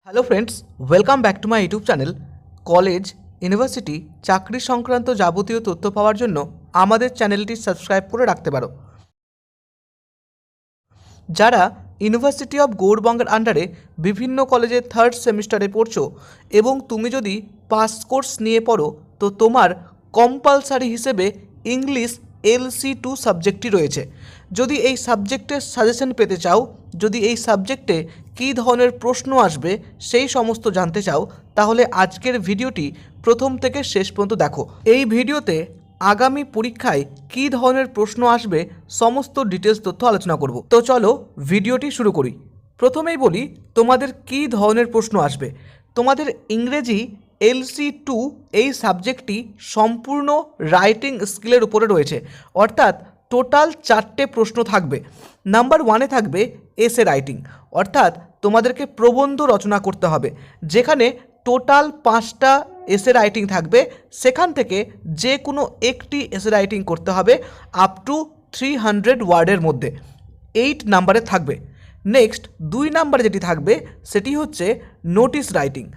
Hello friends, welcome back to my YouTube channel. College, university, চাকরি সংক্রান্ত যাবতীয় তথ্য পাওয়ার জন্য আমাদের চ্যানেলটি সাবস্ক্রাইব করে রাখতে পারো। যারা ইউনিভার্সিটি অফ গৌড়বঙ্গের আন্ডারে বিভিন্ন কলেজে থার্ড সেমিস্টারে পড়ছো এবং তুমি যদি পাস কোর্স নিয়ে পড়ো, তো তোমার কম্পালসারি হিসেবে ইংলিশ LC2 সাবজেক্টটি রয়েছে। যদি এই সাবজেক্টের সাজেশন পেতে চাও, যদি এই সাবজেক্টে কী ধরনের প্রশ্ন আসবে সেই সমস্ত জানতে চাও, তাহলে আজকের ভিডিওটি প্রথম থেকে শেষ পর্যন্ত দেখো। এই ভিডিওতে আগামী পরীক্ষায় কী ধরনের প্রশ্ন আসবে সমস্ত ডিটেলস তথ্য আলোচনা করব। তো চলো ভিডিওটি শুরু করি। প্রথমেই বলি তোমাদের কী ধরনের প্রশ্ন আসবে। তোমাদের ইংরেজি LC2 এই সাবজেক্টটি সম্পূর্ণ রাইটিং স্কিলের উপরে রয়েছে, অর্থাৎ টোটাল 4টে প্রশ্ন থাকবে। নাম্বার 1-এ থাকবে এসে রাইটিং, অর্থাৎ তোমাদেরকে প্রবন্ধ রচনা করতে হবে, যেখানে টোটাল 5টা এসে রাইটিং থাকবে। সেখান থেকে যে কোনো একটি এসে রাইটিং করতে হবে আপ টু 300 ওয়ার্ডের মধ্যে, 8 নাম্বারে থাকবে। নেক্সট 2 নাম্বারে যেটি থাকবে সেটি হচ্ছে নোটিশ রাইটিং।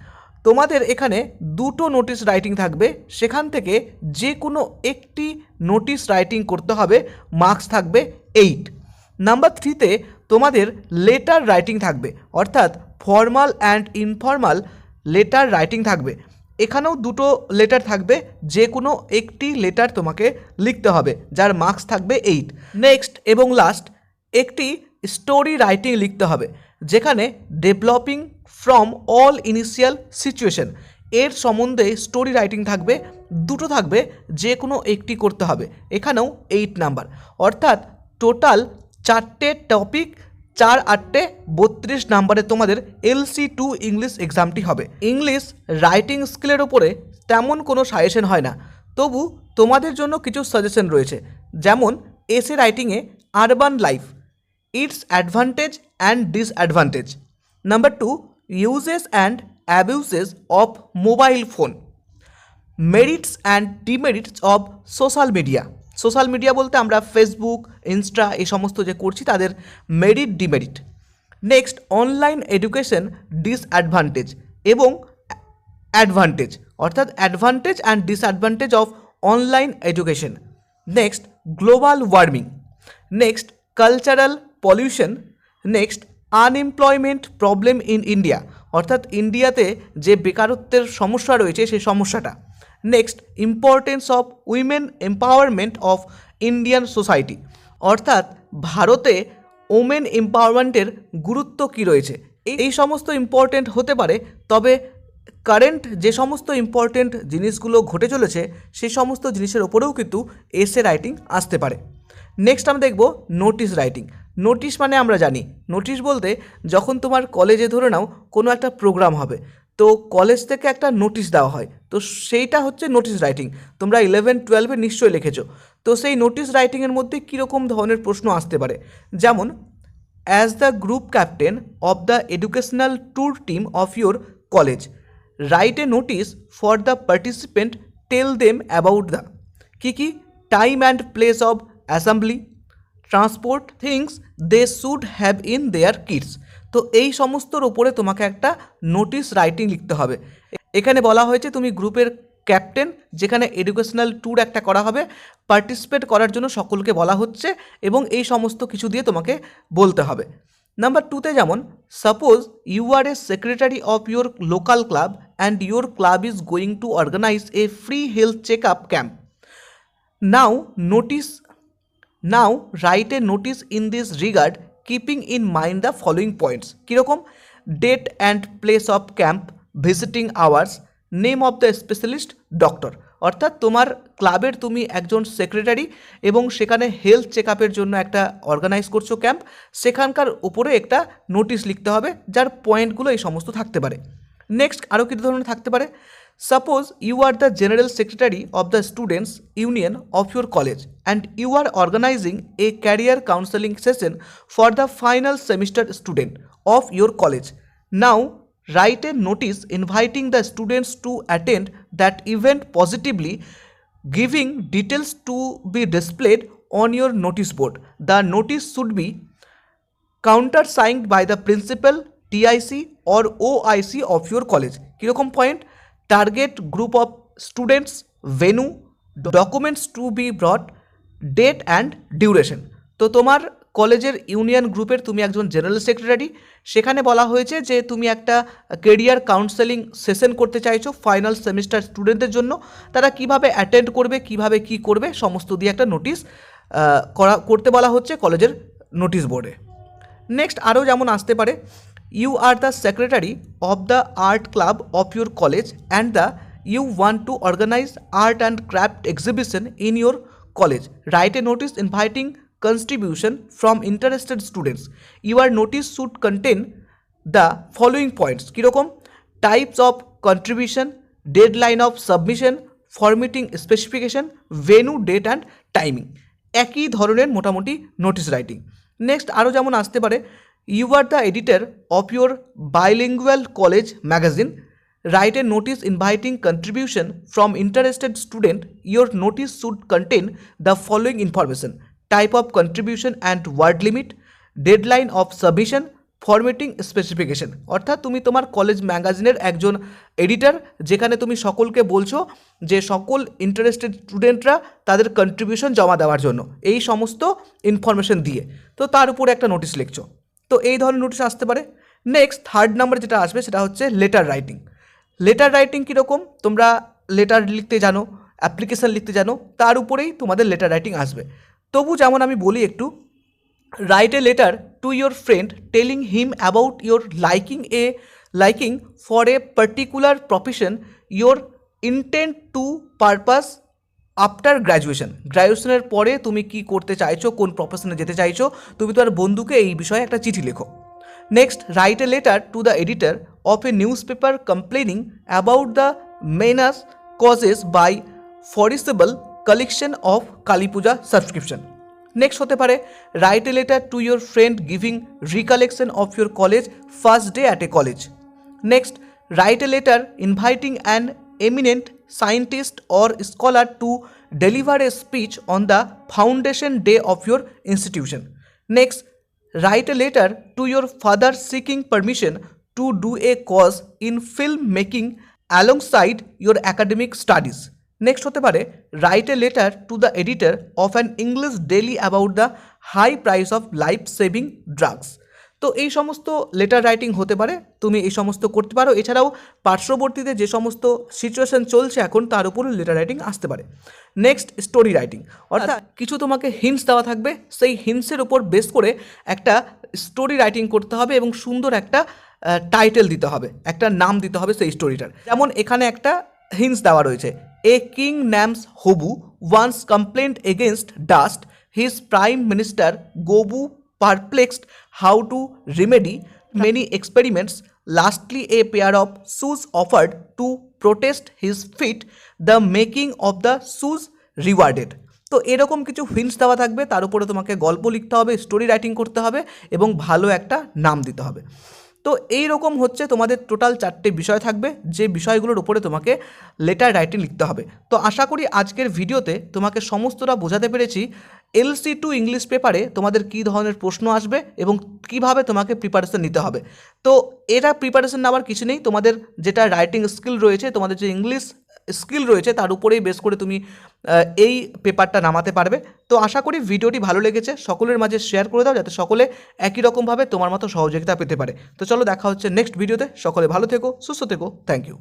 তোমাদের এখানে 2টো নোটিশ রাইটিং থাকবে, সেখান থেকে যে কোনো একটি নোটিশ রাইটিং করতে হবে, মার্কস থাকবে 8। নাম্বার 3-তে তোমাদের লেটার রাইটিং থাকবে, অর্থাৎ formal and informal letter writing থাকবে। এখানেও 2টো লেটার থাকবে, যে কোনো একটি লেটার তোমাকে লিখতে হবে, যার মার্কস থাকবে 8। নেক্সট এবং লাস্ট একটি স্টোরি রাইটিং লিখতে হবে, যেখানে developing from all initial situation এর সম্বন্ধে স্টোরি রাইটিং থাকবে। 2টো থাকবে, যে কোনো একটি করতে হবে। এখানেও 8 নাম্বার, অর্থাৎ টোটাল 4টে টপিক, 4 8টে 32 নাম্বারে তোমাদের LC2 ইংলিশ এক্সামটি হবে। ইংলিশ রাইটিং স্কিলের ওপরে তেমন কোনো সাজেশন হয় না, তবু তোমাদের জন্য কিছু সাজেশন রয়েছে। যেমন এসে রাইটিংয়ে urban life, its advantage and disadvantage. Number 2, uses and abuses of mobile phone, merits and demerits of social media. Social media বলতে আমরা ফেসবুক, ইনস্টা এই সমস্ত যে করছি তাদের merit demerit. Next online education disadvantage এবং অ্যাডভান্টেজ, অর্থাৎ advantage and disadvantage of online education. Next global warming. Next cultural pollution. Next unemployment problem in India, অর্থাৎ ইন্ডিয়াতে যে বেকারত্বের সমস্যা রয়েছে সেই সমস্যাটা। Next importance of women empowerment of Indian society, অর্থাৎ ভারতে ওমেন এম্পাওয়ারমেন্টের গুরুত্ব কী রয়েছে। এই সমস্ত ইম্পর্টেন্ট হতে পারে, তবে কারেন্ট যে সমস্ত ইম্পর্টেন্ট জিনিসগুলো ঘটে চলেছে সেই সমস্ত জিনিসের ওপরেও কিন্তু এসে রাইটিং আসতে পারে। নেক্সট আমরা দেখব নোটিশ রাইটিং। নোটিশ মানে আমরা জানি, নোটিশ বলতে যখন তোমার কলেজে ধরে নাও কোনো একটা প্রোগ্রাম হবে, তো কলেজ থেকে একটা নোটিশ দেওয়া হয়, তো সেইটা হচ্ছে নোটিশ রাইটিং। তোমরা 11-12-এ নিশ্চয়ই লিখেছো। তো সেই নোটিশ রাইটিংয়ের মধ্যে কীরকম ধরনের প্রশ্ন আসতে পারে, যেমন as the group captain of the educational tour team of your college, write a notice for the participant, tell them about the key time and place of assembly, transport things they should have in their kits. তো এই সমস্তর ওপরে তোমাকে একটা notice writing লিখতে হবে। এখানে বলা হয়েছে তুমি গ্রুপের ক্যাপ্টেন, যেখানে এডুকেশনাল ট্যুর একটা করা হবে, পার্টিসিপেট করার জন্য সকলকে বলা হচ্ছে, এবং এই সমস্ত কিছু দিয়ে তোমাকে বলতে হবে। নাম্বার 2-তে যেমন suppose you are a secretary of your local club and your club is going to organise a free health check up camp. Now write a notice in this regard, keeping in mind the following points. কীরকম? Date and place of camp, visiting hours, name of the specialist doctor। অর্থাৎ তোমার ক্লাবের তুমি একজন secretary এবং সেখানে health check আপের জন্য একটা অর্গানাইজ করছো ক্যাম্প, সেখানকার উপরে একটা নোটিশ লিখতে হবে, যার পয়েন্টগুলো এই সমস্ত থাকতে পারে। নেক্সট আরও কী ধরনের থাকতে পারে, suppose you are the general secretary of the students union of your college and you are organising a career counselling session for the final semester student of your college. Now write a notice inviting the students to attend that event positively, giving details to be displayed on your notice board. The notice should be countersigned by the principal, TIC, or OIC of your college. কীরকম point? Target group of students, venue, documents to be brought, date and duration. তো তোমার কলেজের union গ্রুপের তুমি একজন general secretary. সেখানে বলা হয়েছে যে তুমি একটা কেরিয়ার কাউন্সেলিং সেশন করতে চাইছো ফাইনাল সেমিস্টার স্টুডেন্টদের জন্য। তারা কিভাবে অ্যাটেন্ড করবে, কিভাবে কি করবে, সমস্ত দিয়ে একটা নোটিশ করতে বলা হচ্ছে কলেজের নোটিশ বোর্ডে। নেক্সট আরও যেমন আসতে পারে, you are the secretary of the art club of your college and the you want to organize art and craft exhibition in your college. Write a notice inviting contribution from interested students. Your notice should contain the following points. কিরকম? Types of contribution, deadline of submission, formatting specification, venue, date and timing. একই ধরনের মোটামুটি notice writing. Next আরও যেমন আসতে পারে, you are the editor of your bilingual college magazine, write a notice inviting contribution from interested student. Your notice should contain the following information: type of contribution and word limit, deadline of submission, formatting specification. অর্থাৎ তুমি তোমার college ম্যাগাজিনের একজন editor, যেখানে তুমি সকলকে বলছো যে সকল ইন্টারেস্টেড স্টুডেন্টরা তাদের কন্ট্রিবিউশন জমা দেওয়ার জন্য এই সমস্ত ইনফরমেশন দিয়ে তো তার উপরে একটা নোটিশ লিখছো। তো এই ধরনের নোটিশ আসতে পারে। নেক্সট থার্ড নাম্বার যেটা আসবে সেটা হচ্ছে লেটার রাইটিং। লেটার রাইটিং কীরকম? তোমরা লেটার লিখতে জানো, অ্যাপ্লিকেশান লিখতে জানো, তার উপরেই তোমাদের লেটার রাইটিং আসবে। তবু যেমন আমি বলি একটু, write a letter to your friend telling him about your liking for a particular profession, your intent to purpose after গ্র্যাজুয়েশনের পরে তুমি কি করতে চাইছো, কোন প্রফেশনে যেতে চাইছো, তুমি তোমার বন্ধুকে এই বিষয়ে একটা চিঠি লেখো। Next, write a letter to the editor of a newspaper complaining about the menace causes by forcible collection of Kali Puja subscription. Next হতে পারে, write a letter to your friend giving recollection of your college first day at a college. Next, write a letter inviting an eminent scientist or scholar to deliver a speech on the foundation day of your institution. Next, write a letter to your father seeking permission to do a course in film making alongside your academic studies. Next হতে পারে, write a letter to the editor of an English daily about the high price of life saving drugs. তো এই সমস্ত letter writing হতে পারে, তুমি এই সমস্ত করতে পারো। এছাড়াও পার্শ্ববর্তীতে যে সমস্ত সিচুয়েশন চলছে এখন তার উপরে লেটার রাইটিং আসতে পারে। নেক্সট স্টোরি রাইটিং, অর্থাৎ কিছু তোমাকে হিন্টস দেওয়া থাকবে, সেই হিন্টসের উপর বেস করে একটা স্টোরি রাইটিং করতে হবে এবং সুন্দর একটা টাইটেল দিতে হবে, একটা নাম দিতে হবে সেই স্টোরিটার। যেমন এখানে একটা হিন্টস দেওয়া রয়েছে, a king names Hobu once complained against dust, his prime minister Gobu perplexed how to remedy many experiments, lastly a pair of shoes offered to protest his feet, the making of the shoes rewarded. তো এরকম কিছু hints দেওয়া থাকবে, তার উপরে তোমাকে গল্প লিখতে হবে, স্টোরি রাইটিং করতে হবে এবং ভালো একটা নাম দিতে হবে। তো এই রকম হচ্ছে তোমাদের টোটাল 4টে বিষয় থাকবে, যে বিষয়গুলোর উপরে তোমাকে লেটার রাইটিং লিখতে হবে। তো আশা করি আজকের ভিডিওতে তোমাকে সমস্তটা বোঝাতে পেরেছি LC2 ইংলিশ পেপারে তোমাদের কী ধরনের প্রশ্ন আসবে এবং কিভাবে তোমাকে প্রিপারেশন নিতে হবে। তো এটা প্রিপারেশন নেওয়ার কিছু নেই, তোমাদের যেটা রাইটিং স্কিল রয়েছে, তোমাদের যে ইংলিশ স্কিল রয়েছে তার উপরেই বেস করে তুমি এই পেপারটা নামাতে পারবে। তো আশা করি ভিডিওটি ভালো লেগেছে, সকলের মাঝে শেয়ার করে দাও যাতে সকলে একই রকমভাবে তোমার মতো সহযোগিতা পেতে পারে। তো চলো দেখা হচ্ছে নেক্সট ভিডিওতে, সকলে ভালো থেকো, সুস্থ থেকো, থ্যাংক ইউ।